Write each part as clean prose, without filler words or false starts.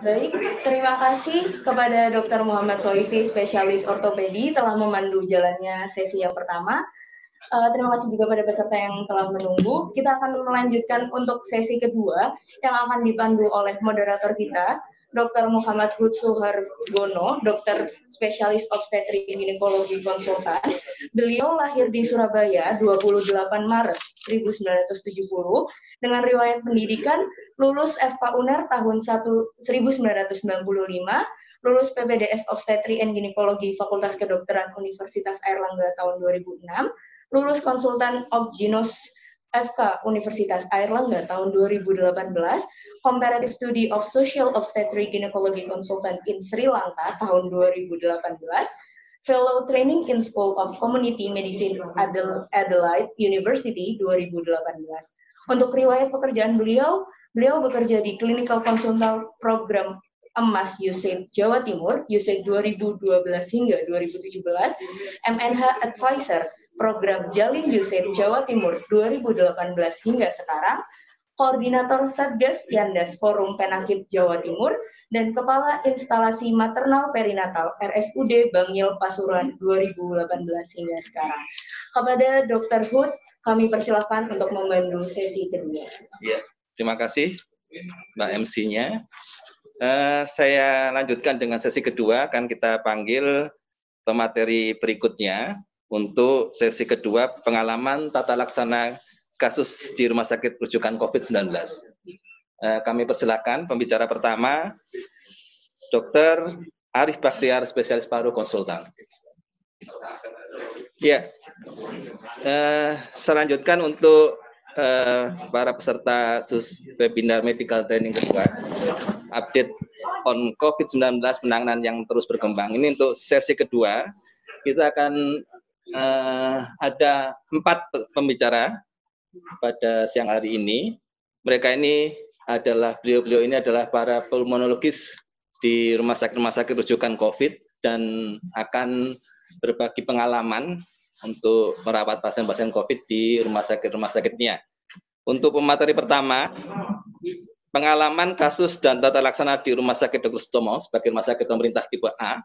Baik, terima kasih kepada Dr. Muhammad Soifi, spesialis ortopedi, telah memandu jalannya sesi yang pertama. Terima kasih juga pada peserta yang telah menunggu. Kita akan melanjutkan untuk sesi kedua yang akan dipandu oleh moderator kita, Dr. Muhammad Hud Suhargono, dokter spesialis obstetrik ginekologi konsultan. Beliau lahir di Surabaya 28 Maret 1970 dengan riwayat pendidikan lulus FK UNER tahun 1995, lulus PPDS Obstetri and Ginekologi Fakultas Kedokteran Universitas Airlangga tahun 2006, lulus konsultan Obginos FK Universitas Airlangga tahun 2018, Comparative Study of Social Obstetric Gynecology Consultant in Sri Lanka tahun 2018, Fellow Training in School of Community Medicine Adelaide University 2018. Untuk riwayat pekerjaan beliau bekerja di Clinical Consultant Program Emas USAID Jawa Timur, USAID 2012 hingga 2017, MNH Advisor Program Jalin USAID Jawa Timur 2018 hingga sekarang, Koordinator Satgas Yandas Forum Penakit Jawa Timur, dan Kepala Instalasi Maternal Perinatal RSUD Bangil Pasuruan 2018 hingga sekarang. Kepada Dr. Hud, kami persilahkan untuk memandu sesi kedua. Ya, terima kasih Mbak MC-nya. Saya lanjutkan dengan sesi kedua, akan kita panggil pemateri berikutnya untuk sesi kedua pengalaman tata laksana kasus di rumah sakit rujukan COVID-19. Kami persilakan pembicara pertama, Dr. Arif Bakhtiar, spesialis paru konsultan. Ya, selanjutkan untuk para peserta webinar medical training kedua, update on COVID-19 penanganan yang terus berkembang. Ini untuk sesi kedua, kita akan ada 4 pembicara pada siang hari ini. Mereka ini adalah, beliau ini adalah para pulmonologis di rumah sakit rujukan COVID dan akan berbagi pengalaman untuk merawat pasien-pasien COVID di rumah sakitnya. Untuk pemateri pertama, pengalaman kasus dan tata laksana di Rumah Sakit Dr. Sutomo sebagai rumah sakit pemerintah tipe A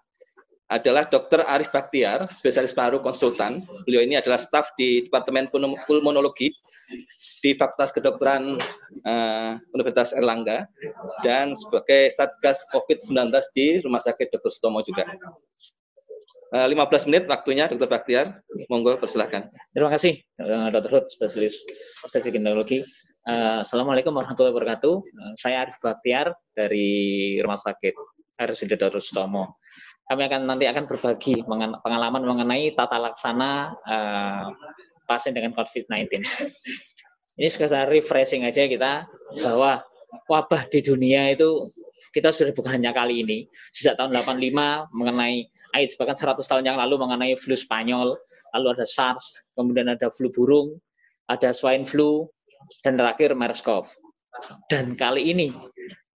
adalah Dr. Arif Bakhtiar, spesialis paru konsultan. Beliau ini adalah staf di Departemen Pulmonologi di Fakultas Kedokteran Universitas Airlangga dan sebagai Satgas COVID-19 di Rumah Sakit Dr. Sutomo juga. 15 menit waktunya, Dr. Bakhtiar. Monggo, persilahkan. Terima kasih, Dr. Hud, spesialis obstetrik ginekologi. Assalamualaikum warahmatullahi wabarakatuh. Saya Arif Bakhtiar dari Rumah Sakit RSUD Dr. Sutomo. Kami nanti akan berbagi pengalaman mengenai tata laksana pasien dengan COVID-19. Ini sekedar refreshing aja kita bahwa wabah di dunia itu kita sudah bukan hanya kali ini. Sejak tahun 85 mengenai AIDS, bahkan 100 tahun yang lalu mengenai flu Spanyol, lalu ada SARS, kemudian ada flu burung, ada swine flu, dan terakhir MERS-CoV. Dan kali ini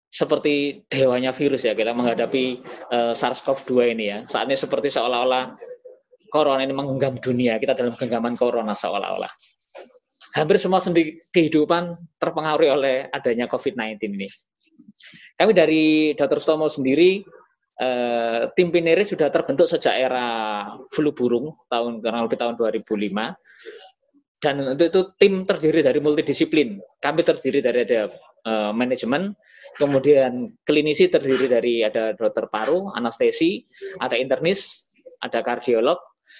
seperti dewanya virus ya, kita menghadapi SARS-CoV-2 ini ya. Saat ini seperti seolah-olah corona ini menggenggam dunia, kita dalam genggaman corona seolah-olah. Hampir semua sendi kehidupan terpengaruhi oleh adanya COVID-19 ini. Kami dari Dr. Sutomo sendiri, tim Pinere sudah terbentuk sejak era flu burung kurang lebih tahun 2005. Dan untuk itu tim terdiri dari multidisiplin. Kami terdiri dari ada manajemen, kemudian klinisi terdiri dari ada dokter paru, anestesi, ada internis, ada kardiolog,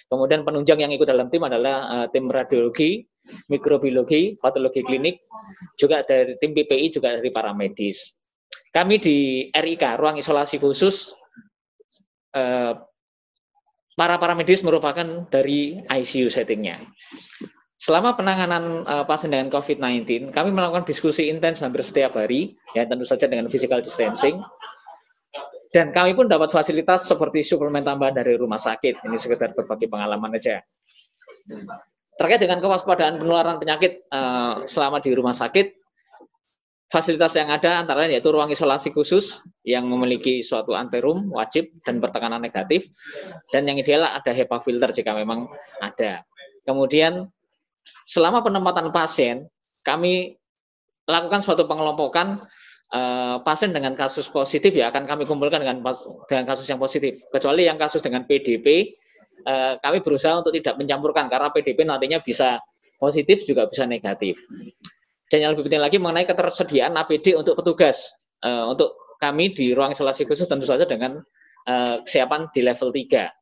kemudian penunjang yang ikut dalam tim adalah tim radiologi, mikrobiologi, patologi klinik, juga dari tim PPI, juga dari para medis. Kami di RIK, ruang isolasi khusus, para medis merupakan dari ICU settingnya. Selama penanganan pasien dengan COVID-19, kami melakukan diskusi intens hampir setiap hari, ya tentu saja dengan physical distancing. Dan kami pun dapat fasilitas seperti suplemen tambahan dari rumah sakit. Ini sekedar berbagi pengalaman aja. Terkait dengan kewaspadaan penularan penyakit selama di rumah sakit, fasilitas yang ada antara lain yaitu ruang isolasi khusus yang memiliki suatu anterum wajib dan bertekanan negatif, dan yang ideal ada HEPA filter jika memang ada. Kemudian selama penempatan pasien, kami lakukan suatu pengelompokan pasien dengan kasus positif ya akan kami kumpulkan dengan kasus yang positif. Kecuali yang kasus dengan PDP, kami berusaha untuk tidak mencampurkan karena PDP nantinya bisa positif juga bisa negatif. Dan yang lebih penting lagi mengenai ketersediaan APD untuk petugas. Untuk kami di ruang isolasi khusus tentu saja dengan kesiapan di level 3.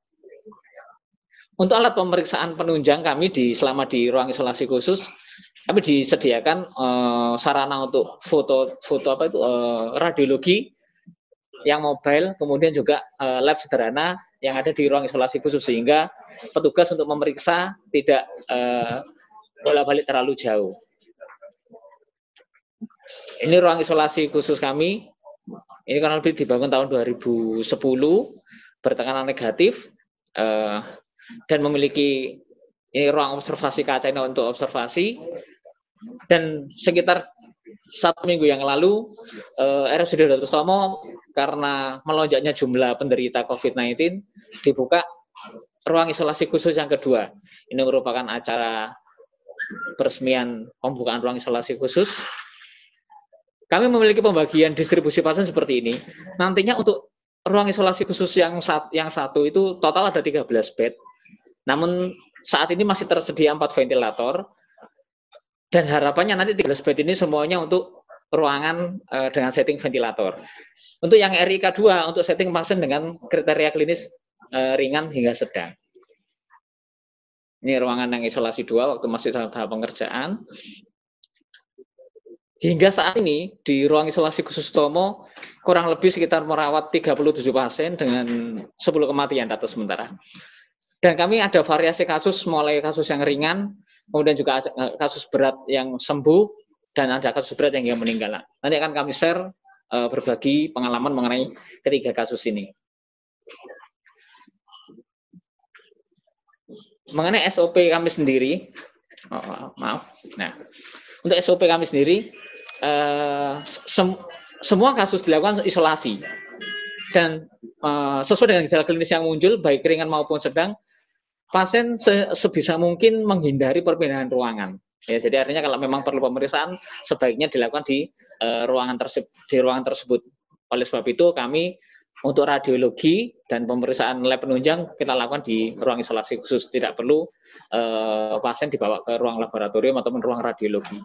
Untuk alat pemeriksaan penunjang kami selama di ruang isolasi khusus, kami disediakan sarana untuk foto radiologi yang mobile, kemudian juga lab sederhana yang ada di ruang isolasi khusus sehingga petugas untuk memeriksa tidak bolak-balik terlalu jauh. Ini ruang isolasi khusus kami. Ini kurang lebih dibangun tahun 2010, bertekanan negatif, dan memiliki ini ruang observasi kaca ini untuk observasi. Dan sekitar 1 minggu yang lalu, RSUD Dr. Sutomo karena melonjaknya jumlah penderita COVID-19 dibuka ruang isolasi khusus yang kedua. Ini merupakan acara peresmian pembukaan ruang isolasi khusus. Kami memiliki pembagian distribusi pasien seperti ini. Nantinya untuk ruang isolasi khusus yang satu itu total ada 13 bed. Namun saat ini masih tersedia 4 ventilator. Dan harapannya nanti 13 bed ini semuanya untuk ruangan dengan setting ventilator. Untuk yang RIK 2, untuk setting pasien dengan kriteria klinis ringan hingga sedang. Ini ruangan yang isolasi 2 waktu masih dalam tahap pengerjaan. Hingga saat ini di ruang isolasi khusus Sutomo kurang lebih sekitar merawat 37 pasien dengan 10 kematian data sementara. Dan kami ada variasi kasus, mulai kasus yang ringan, kemudian juga kasus berat yang sembuh, dan ada kasus berat yang meninggal. Nanti akan kami share berbagi pengalaman mengenai ketiga kasus ini. Mengenai SOP kami sendiri, maaf. Nah, untuk SOP kami sendiri, semua kasus dilakukan isolasi. Dan sesuai dengan gejala klinis yang muncul, baik ringan maupun sedang, pasien sebisa mungkin menghindari perpindahan ruangan. Ya, jadi artinya kalau memang perlu pemeriksaan, sebaiknya dilakukan di ruangan tersebut. Oleh sebab itu, kami untuk radiologi dan pemeriksaan lab penunjang kita lakukan di ruang isolasi khusus. Tidak perlu pasien dibawa ke ruang laboratorium ataupun ruang radiologi.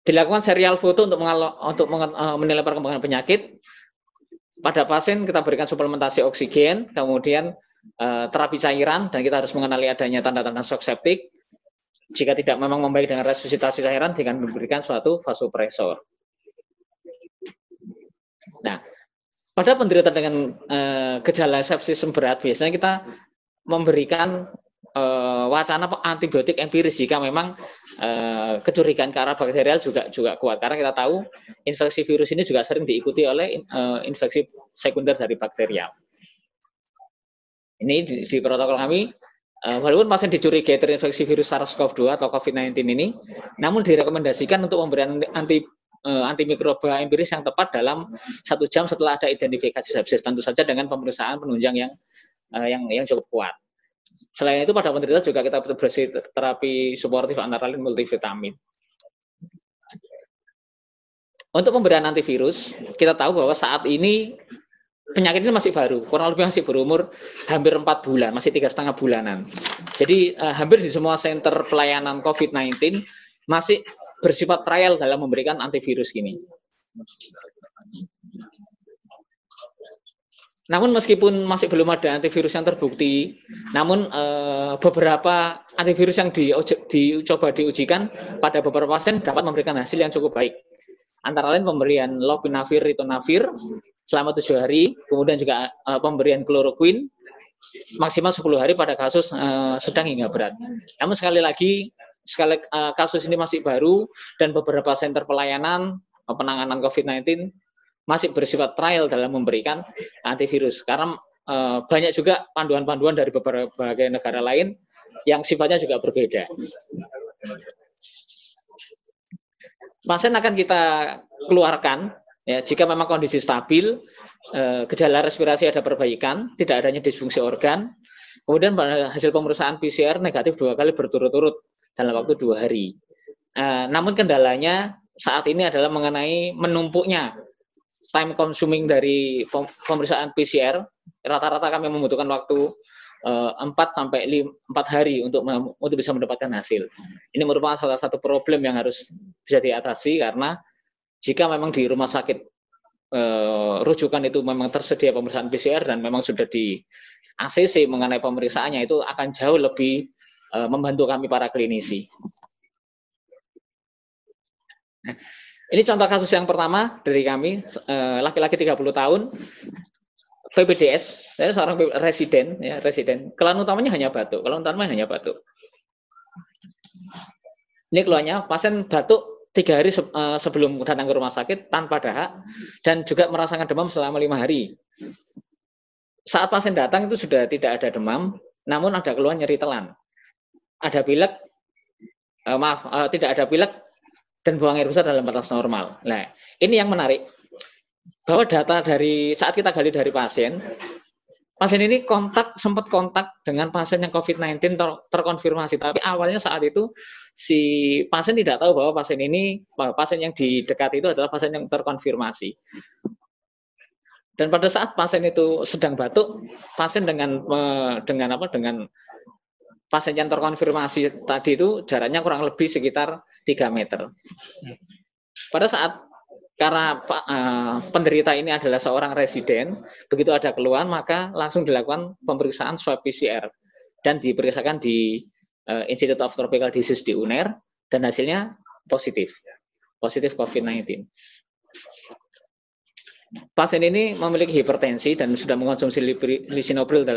Dilakukan serial foto untuk menilai perkembangan penyakit. Pada pasien kita berikan suplementasi oksigen, kemudian terapi cairan, dan kita harus mengenali adanya tanda-tanda shock septik. Jika tidak memang membaik dengan resusitasi cairan, dengan memberikan suatu vasopresor. Nah, pada penderita dengan gejala sepsis berat, biasanya kita memberikan wacana antibiotik empiris jika memang kecurigaan ke arah bakterial juga kuat, karena kita tahu infeksi virus ini juga sering diikuti oleh infeksi sekunder dari bakterial. Ini di protokol kami, walaupun pasien dicurigai terinfeksi virus SARS-CoV-2 atau COVID-19 ini, namun direkomendasikan untuk pemberian antimikroba empiris yang tepat dalam 1 jam setelah ada identifikasi sepsis, tentu saja dengan pemeriksaan penunjang yang cukup kuat. Selain itu, pada penderita juga kita beri terapi suportif antara lain multivitamin. Untuk pemberian antivirus, kita tahu bahwa saat ini penyakit ini masih baru, kurang lebih masih berumur hampir 4 bulan, masih 3,5 bulanan. Jadi hampir di semua center pelayanan COVID-19 masih bersifat trial dalam memberikan antivirus ini. Namun meskipun masih belum ada antivirus yang terbukti, namun beberapa antivirus yang dicoba diujikan pada beberapa pasien dapat memberikan hasil yang cukup baik. Antara lain pemberian lopinavir, ritonavir selama 7 hari, kemudian juga pemberian kloroquine maksimal 10 hari pada kasus sedang hingga berat. Namun sekali lagi, kasus ini masih baru dan beberapa center pelayanan penanganan COVID-19 masih bersifat trial dalam memberikan antivirus, karena banyak juga panduan-panduan dari berbagai negara lain yang sifatnya juga berbeda. Pasien akan kita keluarkan ya, jika memang kondisi stabil, gejala respirasi ada perbaikan, tidak adanya disfungsi organ, kemudian hasil pemeriksaan PCR negatif 2 kali berturut-turut dalam waktu 2 hari. Namun kendalanya saat ini adalah mengenai menumpuknya time consuming dari pemeriksaan PCR. Rata-rata kami membutuhkan waktu 4 sampai 4 hari untuk bisa mendapatkan hasil. Ini merupakan salah satu problem yang harus bisa diatasi, karena jika memang di rumah sakit rujukan itu memang tersedia pemeriksaan PCR dan memang sudah di ACC mengenai pemeriksaannya, itu akan jauh lebih membantu kami para klinisi. Nah, ini contoh kasus yang pertama dari kami, laki-laki 30 tahun, PPDS, saya seorang residen, ya, residen. Keluhan utamanya hanya batuk. Ini keluhannya, pasien batuk 3 hari sebelum datang ke rumah sakit tanpa dahak, dan juga merasakan demam selama 5 hari. Saat pasien datang itu sudah tidak ada demam, namun ada keluhan nyeri telan. Ada pilek, tidak ada pilek, dan buang air besar dalam batas normal. Nah, ini yang menarik, bahwa data dari saat kita gali dari pasien ini sempat kontak dengan pasien yang COVID-19 terkonfirmasi, tapi awalnya saat itu si pasien tidak tahu bahwa pasien yang didekati itu adalah pasien yang terkonfirmasi. Dan pada saat pasien itu sedang batuk, pasien dengan pasien yang terkonfirmasi tadi itu jaraknya kurang lebih sekitar 3 meter. Pada saat, karena penderita ini adalah seorang residen, begitu ada keluhan maka langsung dilakukan pemeriksaan swab PCR dan diperiksakan di Institute of Tropical Disease di UNER, dan hasilnya positif COVID-19. Pasien ini memiliki hipertensi dan sudah mengkonsumsi lisinopril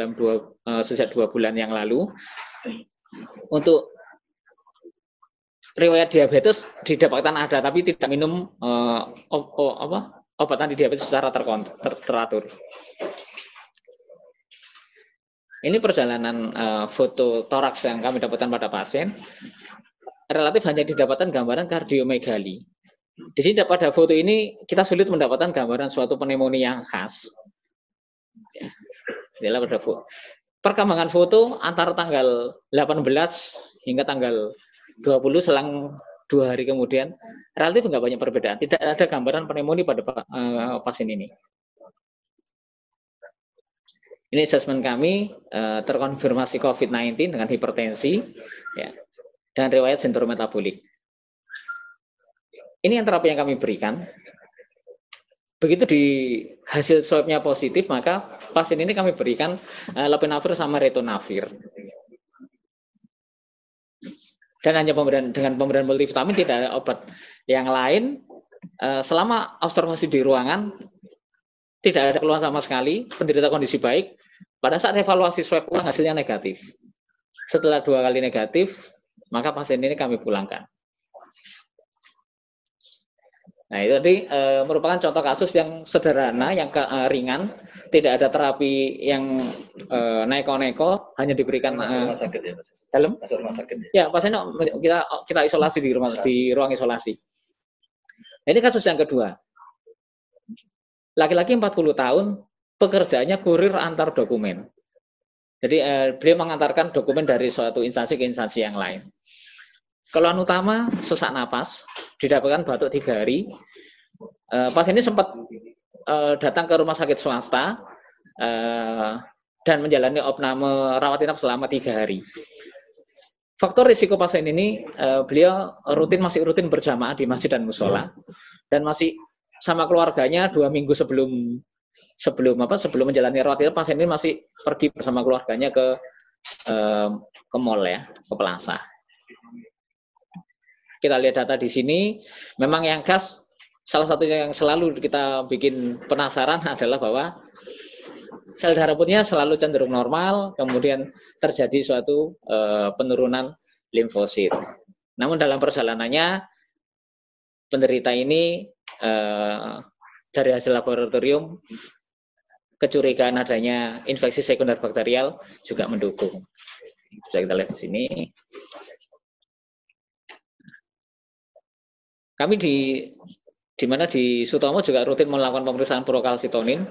sejak 2 bulan yang lalu. Untuk riwayat diabetes didapatkan ada, tapi tidak minum obat anti diabetes secara teratur. Ini perjalanan foto toraks yang kami dapatkan pada pasien. Relatif hanya didapatkan gambaran kardiomegali. Di sini pada foto ini kita sulit mendapatkan gambaran suatu pneumonia yang khas. Inilah pada foto. Perkembangan foto antara tanggal 18 hingga tanggal 20 selang 2 hari kemudian, relatif nggak banyak perbedaan. Tidak ada gambaran pneumonia pada pasien ini. Ini asesmen kami, terkonfirmasi COVID-19 dengan hipertensi, ya, dan riwayat sindrom metabolik. Ini yang terapi yang kami berikan. Begitu di hasil swabnya positif, maka pasien ini kami berikan lopinavir sama ritonavir. Dan hanya dengan pemberian multivitamin, tidak ada obat yang lain. Selama observasi di ruangan, tidak ada keluhan sama sekali, penderita kondisi baik. Pada saat evaluasi swab ulang hasilnya negatif. Setelah 2 kali negatif, maka pasien ini kami pulangkan. Nah, itu tadi merupakan contoh kasus yang sederhana, yang ringan, tidak ada terapi yang neko-neko, hanya diberikan rumah sakit ya, Mas. Dalam Masuk rumah sakit ya. Ya, pasiennya kita isolasi di ruang isolasi. Nah, ini kasus yang kedua. Laki-laki 40 tahun, pekerjaannya kurir antar dokumen. Jadi beliau mengantarkan dokumen dari suatu instansi ke instansi yang lain. Keluhan utama sesak napas, didapatkan batuk 3 hari. Pasien ini sempat datang ke rumah sakit swasta dan menjalani opname rawat inap selama 3 hari. Faktor risiko pasien ini, beliau masih rutin berjamaah di masjid dan musola, dan masih sama keluarganya 2 minggu sebelum menjalani rawat inap, pasien ini masih pergi bersama keluarganya ke mall, ya, ke plaza. Kita lihat data di sini, memang yang khas, salah satu yang selalu kita bikin penasaran adalah bahwa sel darah putihnya selalu cenderung normal, kemudian terjadi suatu penurunan limfosit. Namun dalam perjalanannya, penderita ini dari hasil laboratorium, kecurigaan adanya infeksi sekunder bakterial juga mendukung. Bisa kita lihat di sini. Kami di mana di Sutomo juga rutin melakukan pemeriksaan prokalsitonin,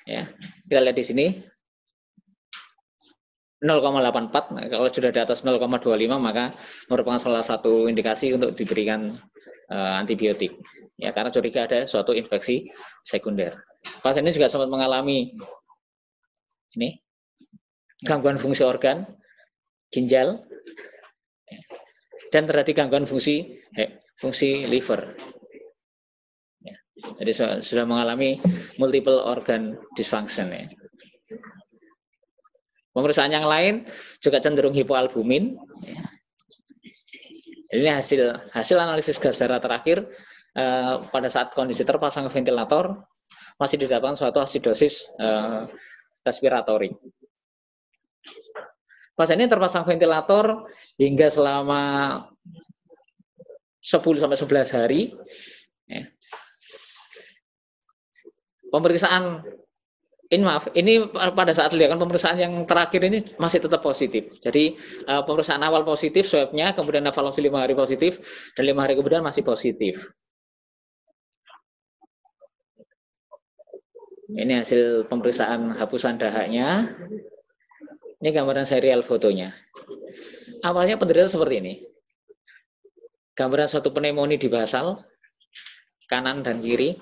ya. Kita lihat di sini 0,84. Nah, kalau sudah di atas 0,25 maka merupakan salah satu indikasi untuk diberikan antibiotik. Ya, karena curiga ada suatu infeksi sekunder. Pasien ini juga sempat mengalami ini gangguan fungsi organ ginjal dan terjadi gangguan fungsi liver. Ya, jadi sudah mengalami multiple organ dysfunction. Ya. Pemeriksaan yang lain juga cenderung hipoalbumin. Ya. Ini hasil analisis gas darah terakhir pada saat kondisi terpasang ventilator masih didapatkan suatu asidosis respiratori. Pasien ini terpasang ventilator hingga selama 10-11 hari. Ya. Pemeriksaan ini pada saat dilakukan pemeriksaan yang terakhir ini masih tetap positif. Jadi pemeriksaan awal positif swabnya, kemudian evaluasi 5 hari positif, dan 5 hari kemudian masih positif. Ini hasil pemeriksaan hapusan dahaknya. Ini gambaran serial fotonya. Awalnya penderita seperti ini. Gambaran suatu pneumonia di basal, kanan dan kiri.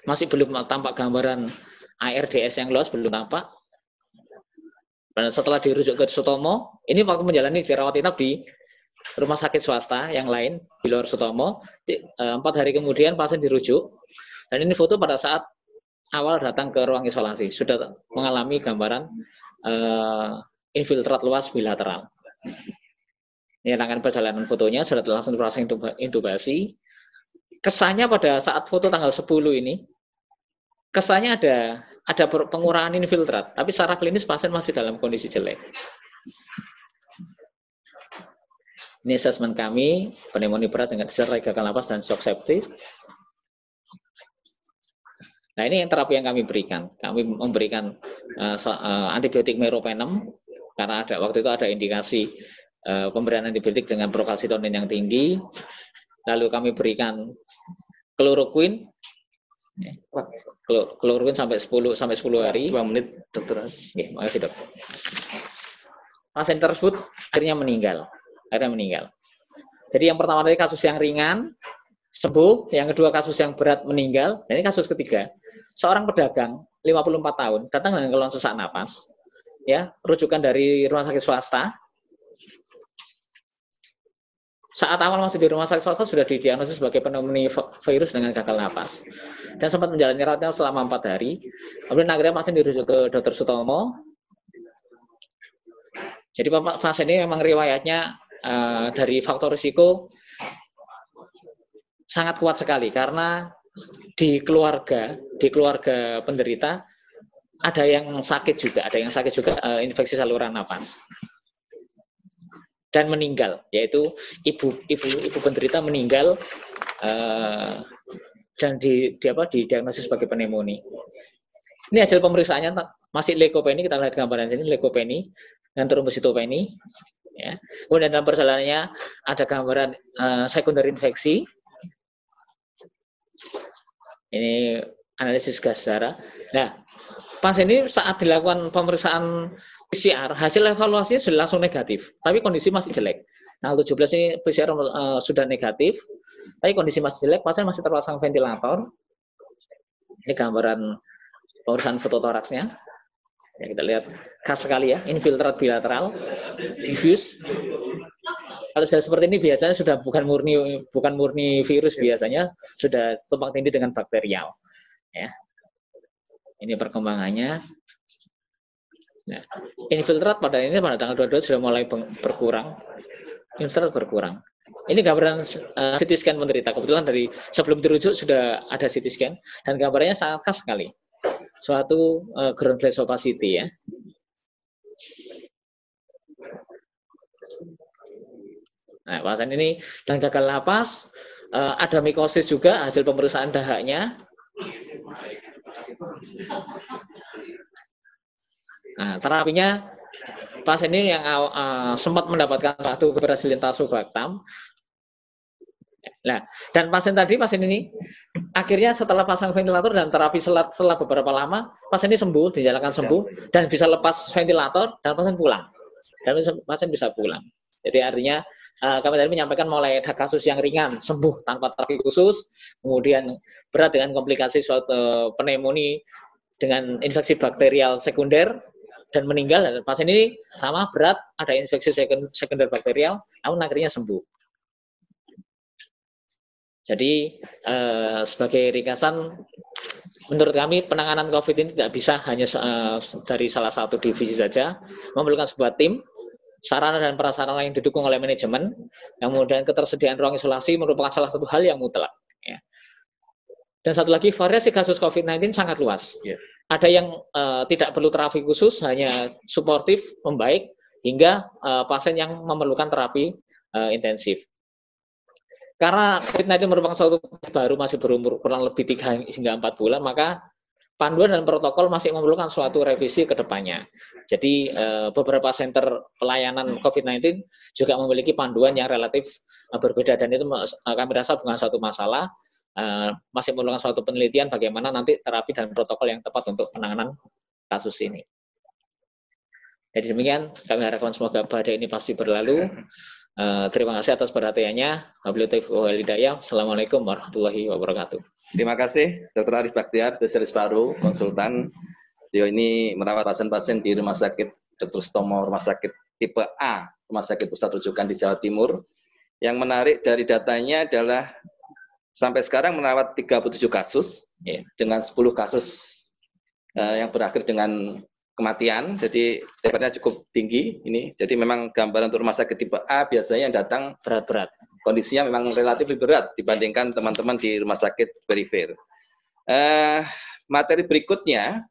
Masih belum tampak gambaran ARDS yang luas, belum tampak. Dan setelah dirujuk ke Sutomo, ini waktu menjalani dirawat inap di rumah sakit swasta yang lain di luar Sutomo. 4 hari kemudian pasien dirujuk. Dan ini foto pada saat awal datang ke ruang isolasi. Sudah mengalami gambaran infiltrat luas bilateral. Ini rangkaian perjalanan fotonya sudah langsung proses intubasi. Kesannya pada saat foto tanggal 10 ini, kesannya ada pengurangan infiltrat, tapi secara klinis pasien masih dalam kondisi jelek. Ini asesmen kami, pneumonia berat dengan serai gagal napas dan shock sepsis. Nah, ini yang terapi yang kami berikan. Kami memberikan antibiotik meropenem karena waktu itu ada indikasi pemberian antibiotik dengan procalcitonin yang tinggi. Lalu kami berikan kloroquine sampai 10 hari. 2 menit, dokter. Oke, makasih, Dok. Pasien tersebut akhirnya meninggal. Jadi yang pertama tadi kasus yang ringan sembuh, yang kedua kasus yang berat meninggal, dan ini kasus ketiga. Seorang pedagang 54 tahun datang dengan keluhan sesak napas, ya, rujukan dari rumah sakit swasta. Saat awal masih di rumah sakit swasta sudah didiagnosis sebagai pneumonia virus dengan gagal napas dan sempat menjalani rawatnya selama 4 hari. Kemudian akhirnya pasien dirujuk ke Dr. Sutomo. Jadi pasien ini memang riwayatnya dari faktor risiko sangat kuat sekali karena di keluarga penderita ada yang sakit juga infeksi saluran napas dan meninggal, yaitu ibu penderita meninggal dan didiagnosis sebagai pneumonia. Ini hasil pemeriksaannya masih leukopenia, kita lihat gambaran sini, leukopenia dan trombositopenia. Ya. Kemudian dalam perjalanannya ada gambaran sekunder infeksi. Ini analisis gas darah. Nah, pasien ini saat dilakukan pemeriksaan PCR, hasil evaluasinya sudah langsung negatif, tapi kondisi masih jelek. Nah, 17 ini PCR sudah negatif, tapi kondisi masih jelek, pasien masih terpasang ventilator. Ini gambaran pemeriksaan fototoraksnya. Ya, kita lihat khas sekali ya, infiltrat bilateral, diffuse. Kalau sudah seperti ini biasanya sudah bukan murni virus, biasanya sudah tumpang tindih dengan bakterial. Ya. Ini perkembangannya. Nah, infiltrat pada tanggal 22 sudah mulai berkurang. Infiltrat berkurang. Ini gambaran CT scan penderita. Kebetulan dari sebelum dirujuk sudah ada CT scan dan gambarnya sangat khas sekali. Suatu ground glass opacity ya. Nah, pasien ini dan gagal napas, ada mikosis juga hasil pemeriksaan dahaknya. Nah, terapinya pasien ini yang sempat mendapatkan satu keberhasilan tazobactam. Nah, dan pasien ini akhirnya setelah pasang ventilator dan terapi setelah beberapa lama, pasien ini sembuh, dinyatakan sembuh dan bisa lepas ventilator dan pasien pulang. Dan pasien bisa pulang. Jadi artinya kami tadi menyampaikan mulai ada kasus yang ringan sembuh tanpa terapi khusus, kemudian berat dengan komplikasi suatu pneumonia dengan infeksi bakterial sekunder dan meninggal. Dan pasien ini sama berat, ada infeksi sekunder bakterial, namun akhirnya sembuh. Jadi sebagai ringkasan, menurut kami penanganan COVID ini tidak bisa hanya dari salah satu divisi saja, memerlukan sebuah tim, sarana dan prasarana yang didukung oleh manajemen, kemudian ketersediaan ruang isolasi merupakan salah satu hal yang mutlak. Ya. Dan satu lagi, variasi kasus COVID-19 sangat luas. Ya. Ada yang tidak perlu terapi khusus, hanya suportif, membaik, hingga pasien yang memerlukan terapi intensif. Karena COVID-19 merupakan suatu baru, masih berumur kurang lebih 3 hingga 4 bulan, maka panduan dan protokol masih memerlukan suatu revisi ke depannya. Jadi beberapa center pelayanan COVID-19 juga memiliki panduan yang relatif berbeda, dan itu kami rasa bukan satu masalah, masih memerlukan suatu penelitian bagaimana nanti terapi dan protokol yang tepat untuk penanganan kasus ini. Jadi demikian, kami harapkan semoga badai ini pasti berlalu. Terima kasih atas perhatiannya. Assalamualaikum warahmatullahi wabarakatuh. Terima kasih Dr. Arif Bakhtiar, spesialis paru, konsultan. Beliau ini merawat pasien-pasien di Rumah Sakit Dr. Sutomo, Rumah Sakit tipe A, Rumah Sakit Pusat Rujukan di Jawa Timur. Yang menarik dari datanya adalah sampai sekarang merawat 37 kasus, dengan 10 kasus yang berakhir dengan kematian, jadi tepatnya cukup tinggi ini. Jadi memang gambaran untuk rumah sakit tipe A biasanya yang datang berat-berat. Kondisinya memang relatif lebih berat dibandingkan teman-teman di rumah sakit perifer. Materi berikutnya